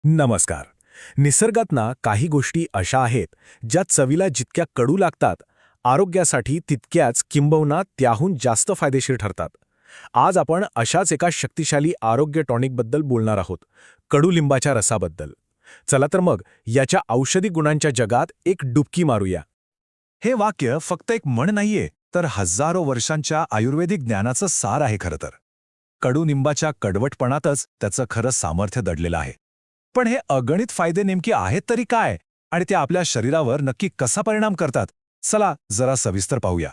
नमस्कार. निसर्गात काही गोष्टी अशा आहेत ज्या चवीला जितक्या कडू लागतात, आरोग्यासाठी तितक्याच किंबहुना त्याहून जास्त फायदेशीर ठरतात. आज आपण अशाच एका शक्तिशाली आरोग्य टॉनिकबद्दल बोलणार आहोत, कडुलिंबाच्या रसाबद्दल. चला तर मग याच्या औषधी गुणांच्या जगात एक डुबकी मारूया. हे वाक्य फक्त एक म्हण नाहीये, तर हजारो वर्षांच्या आयुर्वेदिक ज्ञानाचं सार आहे खरं तर. कडुनिंबाच्या कडवटपणातच त्याचं खरं सामर्थ्य दडलेलं आहे. पण हे अगणित फायदे नेमके आहेत तरी काय, आणि ते आपल्या शरीरावर नक्की कसा परिणाम करतात, चला जरा सविस्तर पाहूया.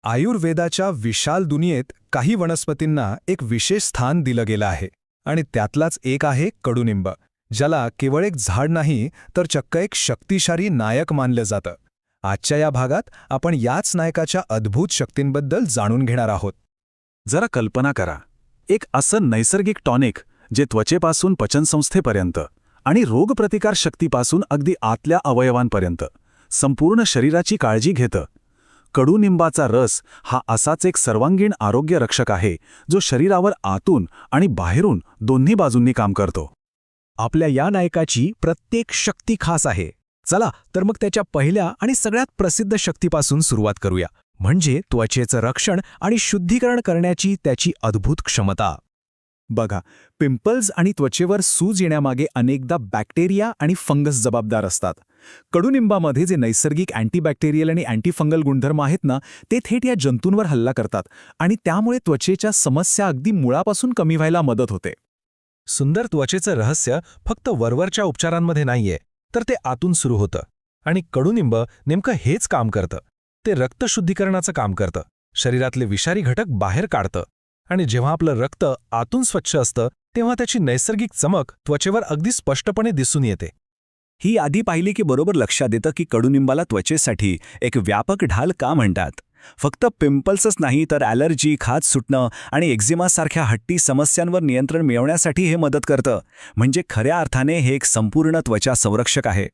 आयुर्वेदाच्या विशाल दुनियेत काही वनस्पतींना एक विशेष स्थान दिलं गेलं आहे, आणि त्यातलाच एक आहे कडुनिंब, ज्याला केवळ एक झाड नाही तर चक्क एक शक्तिशाली नायक मानलं जातं. आजच्या या भागात आपण याच नायकाच्या अद्भुत शक्तींबद्दल जाणून घेणार आहोत. जरा कल्पना करा, एक असं नैसर्गिक टॉनिक जे त्वचेपासून पचनसंस्थेपर्यंत आणि रोगप्रतिकार शक्तीपासून अगदी आतल्या अवयवांपर्यंत संपूर्ण शरीराची काळजी घेतं. कडुनिंबाचा रस हा असाच एक सर्वांगीण आरोग्य रक्षक आहे, जो शरीरावर आतून आणि बाहेरून दोन्ही बाजूंनी काम करतो. आपल्या या नायकाची प्रत्येक शक्ती खास आहे. चला तर मग त्याच्या पहिल्या आणि सगळ्यात प्रसिद्ध शक्तीपासून सुरुवात करूया, म्हणजे त्वचेचं रक्षण आणि शुद्धीकरण करण्याची त्याची अद्भुत क्षमता. बघा, पिंपल्स आणि त्वचेवर सूज येण्यामागे अनेकदा बॅक्टेरिया आणि फंगस जबाबदार असतात. कडुनिंबामध्ये जे नैसर्गिक अँटीबॅक्टेरियल आणि अँटीफंगल गुणधर्म आहेत ना, ते थेट या जंतूंवर हल्ला करतात आणि त्यामुळे त्वचेच्या समस्या अगदी मुळापासून कमी व्हायला मदत होते. सुंदर त्वचेचं रहस्य फक्त वरवरच्या उपचारांमध्ये नाहीये, तर ते आतून सुरू होतं. आणि कडुनिंब नेमकं हेच काम करतं. ते रक्तशुद्धीकरणाचं काम करतं, शरीरातले विषारी घटक बाहेर काढतं. आणि जेव्हा आपलं रक्त आतून स्वच्छ असतं, तेव्हा त्याची नैसर्गिक चमक त्वचेवर अगदी स्पष्टपणे दिसून येते. ही आधी पाहिली की बरोबर लक्षात येतं की कडुनिंबाला त्वचेसाठी एक व्यापक ढाल का म्हणतात. फक्त पिंपल्सच नाही, तर ॲलर्जी, खाज सुटणं आणि एक्झिमासारख्या हट्टी समस्यांवर नियंत्रण मिळवण्यासाठी हे मदत करतं. म्हणजे खऱ्या अर्थाने हे एक संपूर्ण त्वचा संरक्षक आहे.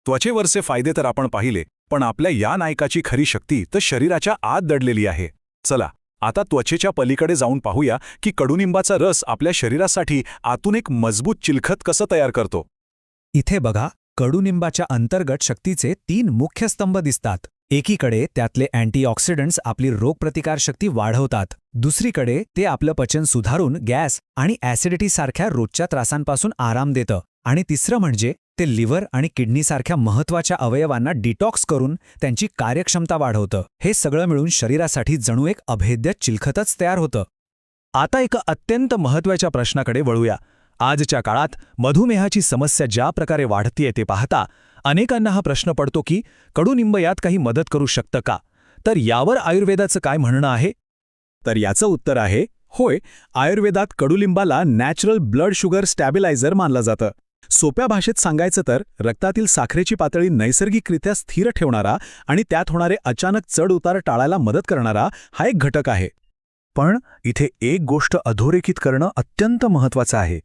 त्वचेवरचे फायदे तर आपण पाहिले, पण आपल्या या नायकाची खरी शक्ती तर शरीराच्या आत दडलेली आहे. चला आता त्वचेच्या पलीकडे जाऊन पाहूया की कडुनिंबाचा रस आपल्या शरीरासाठी आतून एक मजबूत चिलखत कसं तयार करतो. इथे बघा, कडुनिंबाच्या अंतर्गत शक्तीचे 3 मुख्य स्तंभ दिसतात. एकीकडे त्यातले अँटीऑक्सिडंट्स आपली रोगप्रतिकारशक्ती वाढवतात. दुसरीकडे ते आपलं पचन सुधारून गॅस आणि ॲसिडिटीसारख्या रोजच्या त्रासांपासून आराम देतं. आणि तिसरं म्हणजे ते लिव्हर आणि किडनीसारख्या महत्त्वाच्या अवयवांना डिटॉक्स करून त्यांची कार्यक्षमता वाढवतं. हे सगळं मिळून शरीरासाठी जणू एक अभेद्य चिलखतच तयार होतं. आता एका अत्यंत महत्त्वाच्या प्रश्नाकडे वळूया. आजच्या काळात मधुमेहाची समस्या ज्या प्रकारे वाढतीये ते पाहता अनेकांना हा प्रश्न पडतो की कडुनिंब यात काही मदत करू शकतं का? तर यावर आयुर्वेदाचं काय म्हणणं आहे? तर याचं उत्तर आहे होय. आयुर्वेदात कडुलिंबाला नॅचरल ब्लड शुगर स्टॅबिलायझर मानलं जातं. सोप्या भाषेत सांगायचं तर रक्तातील साखरेची पातळी नैसर्गिकरित्या स्थिर ठेवणारा आणि त्यात होणारे अचानक चढ उतार टाळायला मदत करणारा हा एक घटक आहे. पण इथे एक गोष्ट अधोरेखित करणं अत्यंत महत्त्वाचं आहे.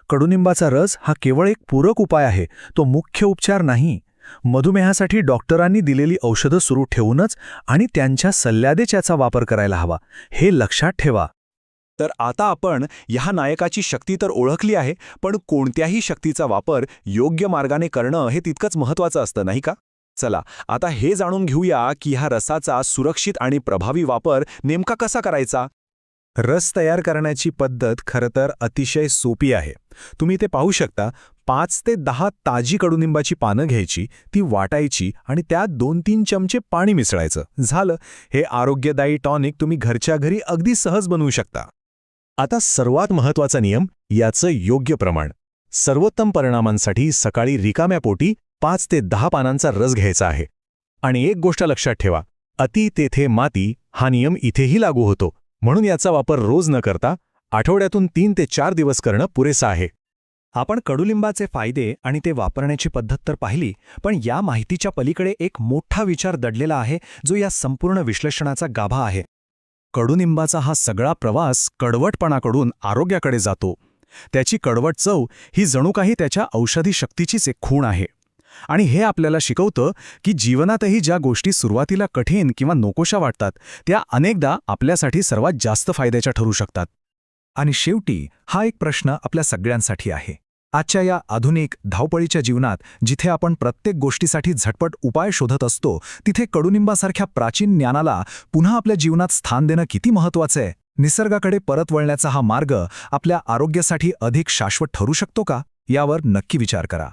कडुनिंबाचा रस हा केवळ एक पूरक उपाय आहे, तो मुख्य उपचार नाही. मधुमेहासाठी डॉक्टरांनी दिलेली औषधं सुरू ठेवूनच आणि त्यांच्या सल्ल्यादेच याचा वापर करायला हवा, हे लक्षात ठेवा. तर आता आपण ह्या नायकाची शक्ती तर ओळखली आहे, पण कोणत्याही शक्तीचा वापर योग्य मार्गाने करणं हे तितकंच महत्त्वाचं असतं, नाही का? चला आता हे जाणून घेऊया की ह्या रसाचा सुरक्षित आणि प्रभावी वापर नेमका कसा करायचा. रस तयार करण्याची पद्धत खरं तर अतिशय सोपी आहे. तुम्ही ते पाहू शकता. 5 ते 10 ताजी कडुनिंबाची पानं घ्यायची, ती वाटायची आणि त्यात 2-3 चमचे पाणी मिसळायचं. झालं. हे आरोग्यदायी टॉनिक तुम्ही घरच्या घरी अगदी सहज बनवू शकता. आता सर्वात महत्त्वाचा नियम, याचं योग्य प्रमाण. सर्वोत्तम परिणामांसाठी सकाळी रिकाम्या पोटी 5 ते 10 पानांचा रस घ्यायचा आहे. आणि एक गोष्ट लक्षात ठेवा, अति तेथे माती हा नियम इथेही लागू होतो. म्हणून याचा वापर रोज न करता आठवड्यातून 3 ते 4 दिवस करणं पुरेसं आहे. आपण कडुलिंबाचे फायदे आणि ते वापरण्याची पद्धत तर पाहिली, पण या माहितीच्या पलीकडे एक मोठा विचार दडलेला आहे, जो या संपूर्ण विश्लेषणाचा गाभा आहे. कडुनिंबाचा हा सगळा प्रवास कडवटपणाकडून आरोग्याकडे जातो. त्याची कडवट चव ही जणू काही त्याच्या औषधी शक्तीचीच एक खूण आहे. आणि हे आपल्याला शिकवतं की जीवनातही ज्या गोष्टी सुरुवातीला कठीण किंवा नकोशा वाटतात, त्या अनेकदा आपल्यासाठी सर्वात जास्त फायद्याच्या ठरू शकतात. आणि शेवटी हा एक प्रश्न आपल्या सगळ्यांसाठी आहे. आजच्या या आधुनिक धावपळीच्या जीवनात जिथे आपण प्रत्येक गोष्टीसाठी झटपट उपाय शोधत असतो, तिथे कडुनिंबासारख्या प्राचीन ज्ञानाला पुन्हा आपल्या जीवनात स्थान देणं किती महत्त्वाचं आहे. निसर्गाकडे परत वळण्याचा हा मार्ग आपल्या आरोग्यासाठी अधिक शाश्वत ठरू शकतो का, यावर नक्की विचार करा.